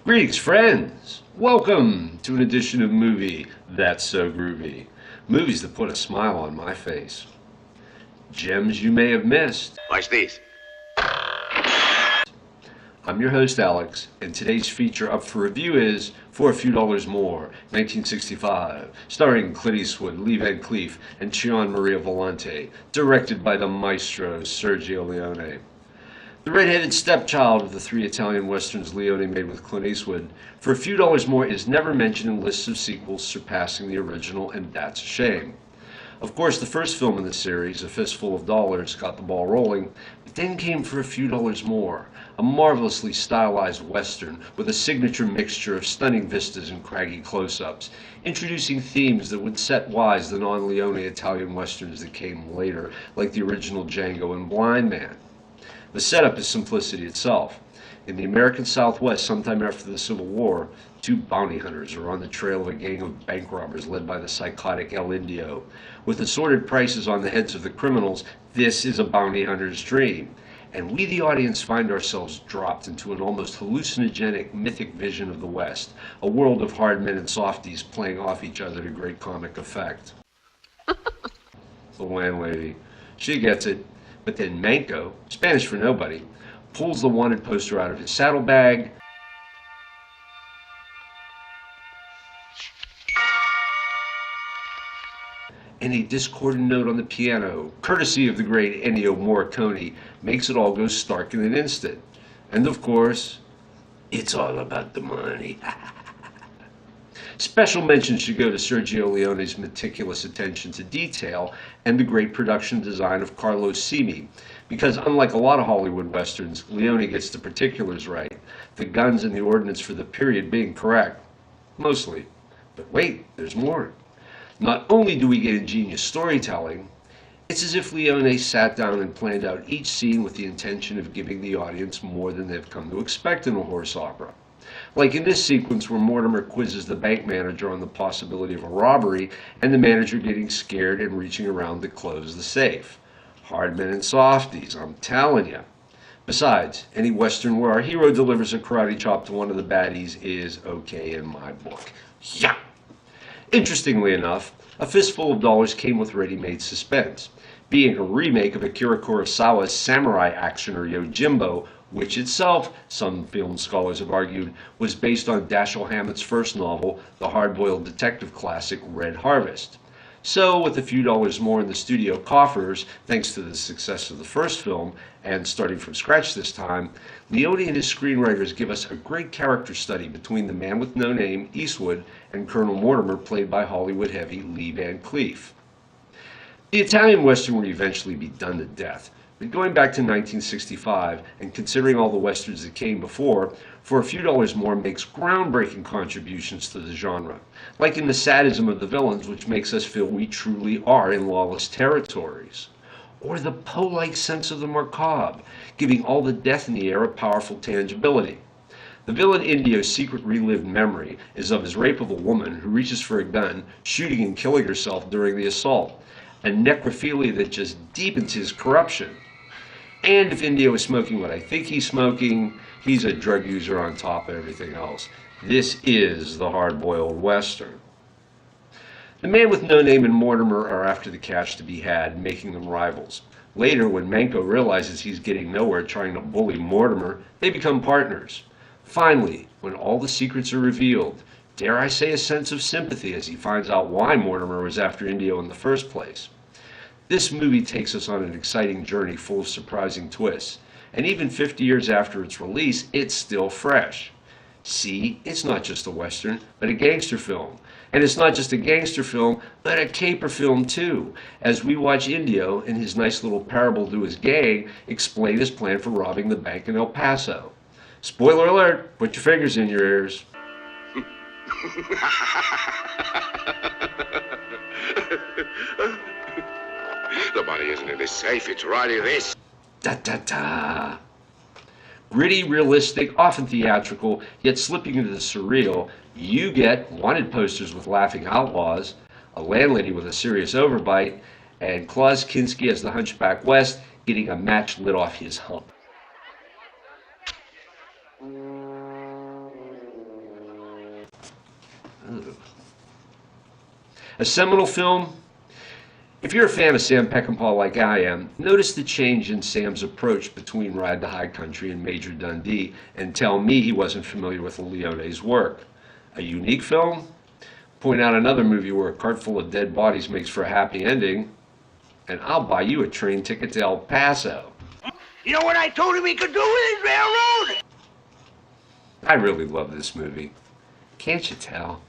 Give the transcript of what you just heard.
Greetings, friends! Welcome to an edition of Movie That's So Groovy. Movies that put a smile on my face. Gems you may have missed. Watch these. I'm your host, Alex, and today's feature up for review is For a Few Dollars More, 1965, starring Clint Eastwood, Lee Van Cleef, and Gian Maria Volante, directed by the maestro Sergio Leone. The red-headed stepchild of the three Italian westerns Leone made with Clint Eastwood, For a Few Dollars More is never mentioned in lists of sequels surpassing the original, and that's a shame. Of course, the first film in the series, A Fistful of Dollars, got the ball rolling, but then came For a Few Dollars More, a marvelously stylized western with a signature mixture of stunning vistas and craggy close-ups, introducing themes that would set wise the non-Leone Italian westerns that came later, like the original Django and Blindman. The setup is simplicity itself. In the American Southwest, sometime after the Civil War, two bounty hunters are on the trail of a gang of bank robbers led by the psychotic Indio. With assorted prices on the heads of the criminals, this is a bounty hunter's dream. And we, the audience, find ourselves dropped into an almost hallucinogenic, mythic vision of the West, a world of hard men and softies playing off each other to great comic effect. The landlady, she gets it. But then Manco, Spanish for nobody, pulls the wanted poster out of his saddlebag and a discordant note on the piano, courtesy of the great Ennio Morricone, makes it all go stark in an instant. And of course, it's all about the money. Special mention should go to Sergio Leone's meticulous attention to detail and the great production design of Carlos Simi, because unlike a lot of Hollywood westerns, Leone gets the particulars right, the guns and the ordnance for the period being correct. Mostly. But wait, there's more. Not only do we get ingenious storytelling, it's as if Leone sat down and planned out each scene with the intention of giving the audience more than they've come to expect in a horse opera. Like in this sequence where Mortimer quizzes the bank manager on the possibility of a robbery and the manager getting scared and reaching around to close the safe. Hard men and softies, I'm telling you. Besides, any western where our hero delivers a karate chop to one of the baddies is okay in my book. Yeah! Interestingly enough, A Fistful of Dollars came with ready-made suspense, being a remake of Akira Kurosawa's samurai actioner Yojimbo, which itself, some film scholars have argued, was based on Dashiell Hammett's first novel, the hard-boiled detective classic Red Harvest. So, with a few dollars more in the studio coffers, thanks to the success of the first film, and starting from scratch this time, Leone and his screenwriters give us a great character study between the man with no name, Eastwood, and Colonel Mortimer, played by Hollywood heavy Lee Van Cleef. The Italian Western would eventually be done to death, but going back to 1965, and considering all the westerns that came before, For a Few Dollars More makes groundbreaking contributions to the genre, like in the sadism of the villains, which makes us feel we truly are in lawless territories, or the Poe-like sense of the macabre, giving all the death in the air a powerful tangibility. The villain Indio's secret relived memory is of his rape of a woman who reaches for a gun, shooting and killing herself during the assault, a necrophilia that just deepens his corruption. And if Indio is smoking what I think he's smoking, he's a drug user on top of everything else. This is the hard-boiled western. The man with no name and Mortimer are after the cash to be had, making them rivals. Later, when Manco realizes he's getting nowhere trying to bully Mortimer, they become partners. Finally, when all the secrets are revealed, dare I say a sense of sympathy as he finds out why Mortimer was after Indio in the first place. This movie takes us on an exciting journey full of surprising twists, and even 50 years after its release, it's still fresh. See, it's not just a western, but a gangster film. And it's not just a gangster film, but a caper film too, as we watch Indio and his nice little parable to his gang explain his plan for robbing the bank in El Paso. Spoiler alert, put your fingers in your ears. The money isn't in this safe, it's right in this. Da-da-da. Gritty, realistic, often theatrical, yet slipping into the surreal, you get wanted posters with laughing outlaws, a landlady with a serious overbite, and Klaus Kinski as the Hunchback West getting a match lit off his hump. Ugh. A seminal film? If you're a fan of Sam Peckinpah like I am, notice the change in Sam's approach between Ride to High Country and Major Dundee, and tell me he wasn't familiar with Leone's work. A unique film? Point out another movie where a cart full of dead bodies makes for a happy ending, and I'll buy you a train ticket to El Paso. You know what I told him he could do with his railroad? I really love this movie. Can't you tell?